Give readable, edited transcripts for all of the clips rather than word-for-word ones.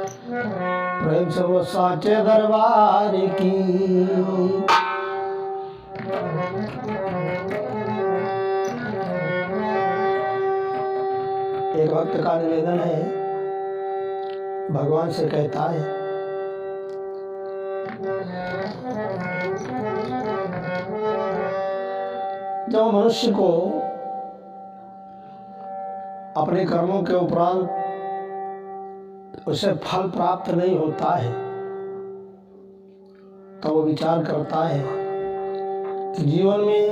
प्रेम से वो साचे दरबार की। एक भक्त का निवेदन है, भगवान से कहता है, जब मनुष्य को अपने कर्मों के उपरांत उसे फल प्राप्त नहीं होता है, तो वो विचार करता है कि जीवन में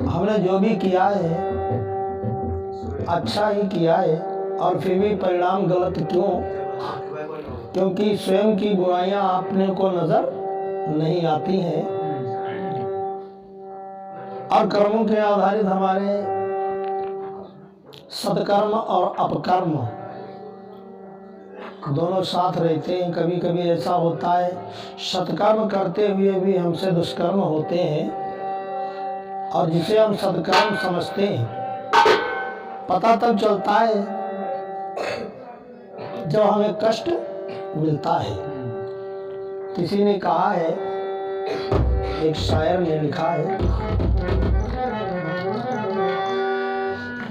हमने जो भी किया है अच्छा ही किया है, और फिर भी परिणाम गलत क्यों? क्योंकि स्वयं की बुराइयां अपने को नजर नहीं आती हैं, और कर्मों के आधारित हमारे सत्कर्म और अपकर्म दोनों साथ रहते हैं। कभी कभी ऐसा होता है सत्कर्म करते हुए भी हमसे दुष्कर्म होते हैं, और जिसे हम सत्कर्म समझते हैं पता तब चलता है जब हमें कष्ट मिलता है। किसी ने कहा है, एक शायर ने लिखा है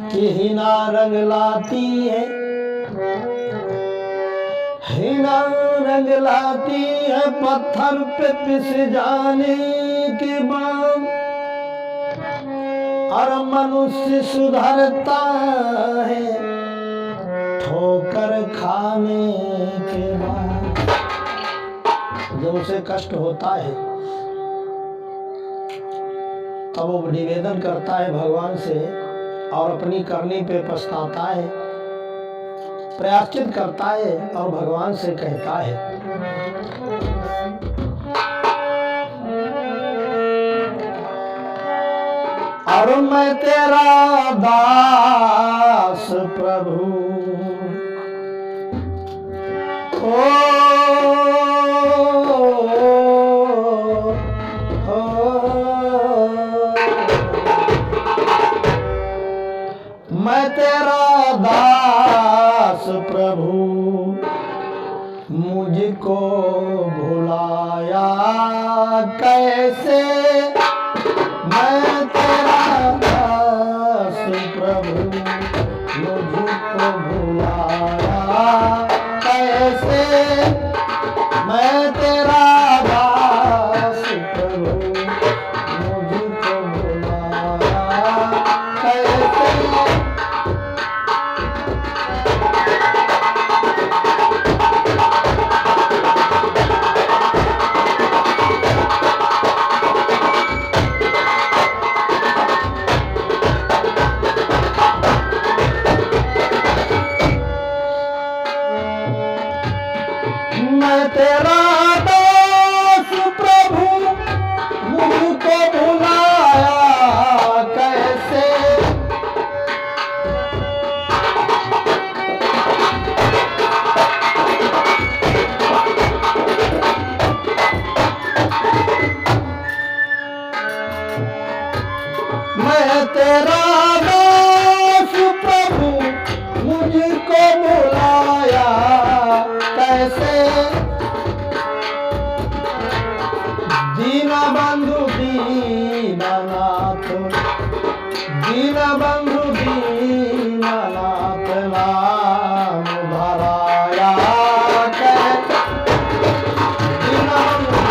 कि हीना रंग लाती है, हीना रंग लाती है पत्थर पे पिस जाने के बाद, और मनुष्य सुधरता है ठोकर खाने के बाद। जब उसे कष्ट होता है तब वो निवेदन करता है भगवान से, और अपनी करनी पे पछताता है, प्रायश्चित करता है, और भगवान से कहता है, और मैं तेरा दास प्रभु, मैं तेरा दास प्रभु, मुझको भुलाया कैसे, मैं तेरा दास प्रभु, मुझको भुलाया कैसे, मैं तेरा दास प्रभु, मुझको भुलाया कैसे। मैं तेरा दास प्रभु, मुझको भुलाया कैसे, मैं तेरा दास प्रभु, मुझको भुलाया कैसे, दीनबंधु दीननाथ, दीनबंधु दीननाथ नाम धराया कैसे, दीनबंधु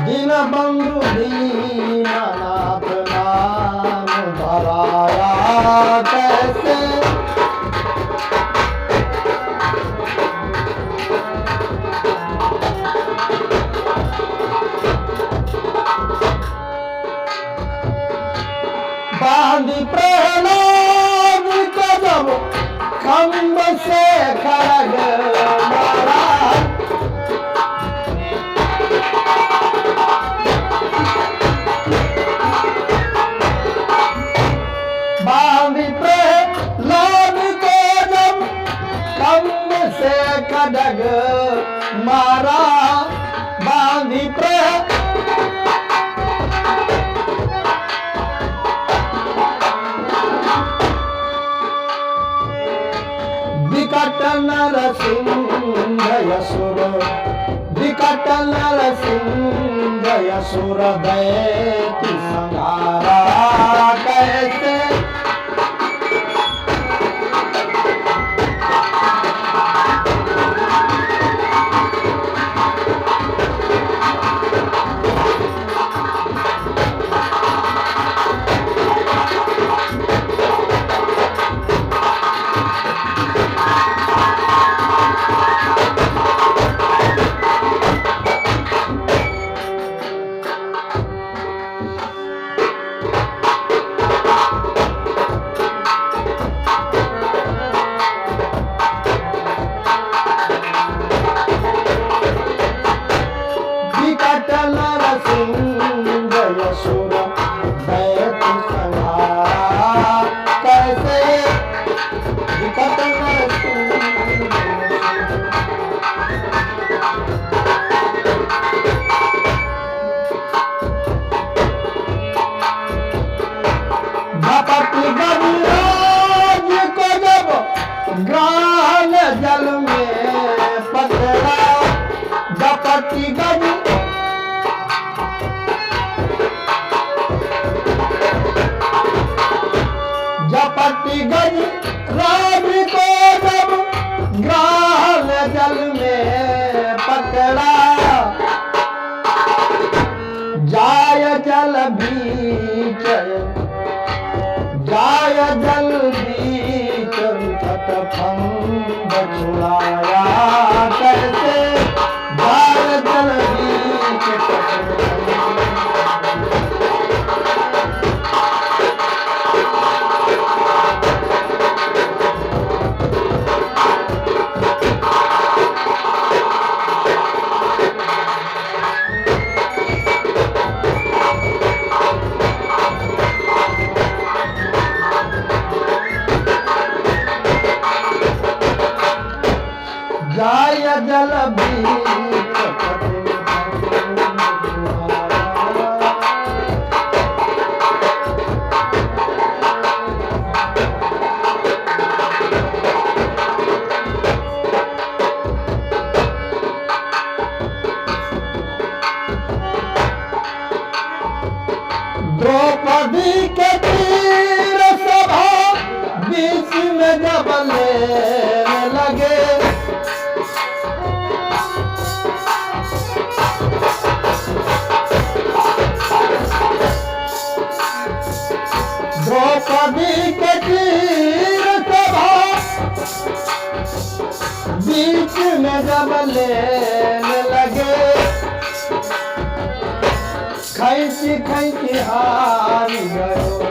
दीनबंधु दीननाथ नाम धराया कैसे, बांधी प्रहलाद को जब खंभ से खड़ग मारा, नरसिंह असुर दैत्य संहारा कैसे ग्राल जल में पकड़ा झपटी गज झपटी गज राज को जब ग्राल जल में पकड़ा जाय जल बीच जाय जल बीच फंद छुड़ाया कैसे जाय जल बीच जाय जल बीच द्रौपदी के तीर सभा बीच में जब लेने लगे द्रौपदी के तीर सभा बीच में जब लेने लगे खैची खैची हारी गयो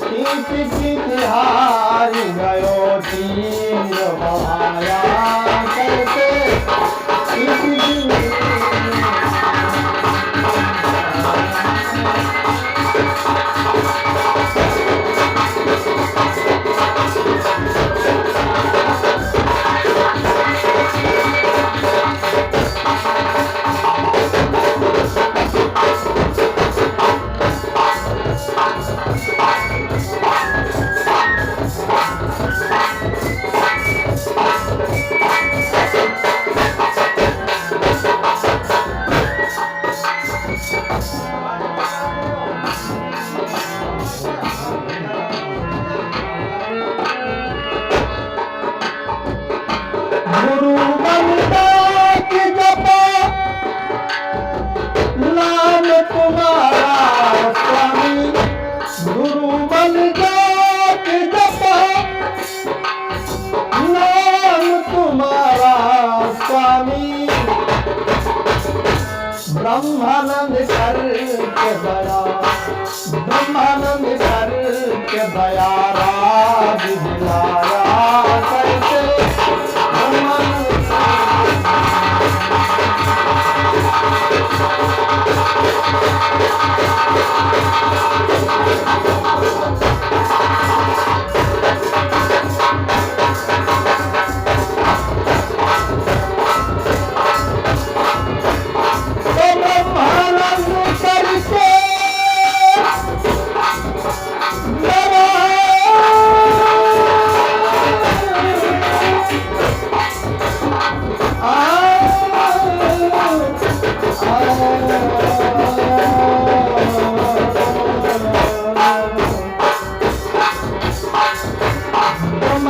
खींच खींच हारी गयो तीर बहाया कैसे खींच खींच गुरु बनता कि जपा नाम तुम्हारा स्वामी गुरु बनता कि जपा नाम तुम्हारा स्वामी ब्रह्मानंद करके दया ब्रह्मानंद करके दया राज दिलाया कैसे ब्रह्मानंद करके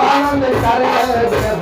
आनंद करे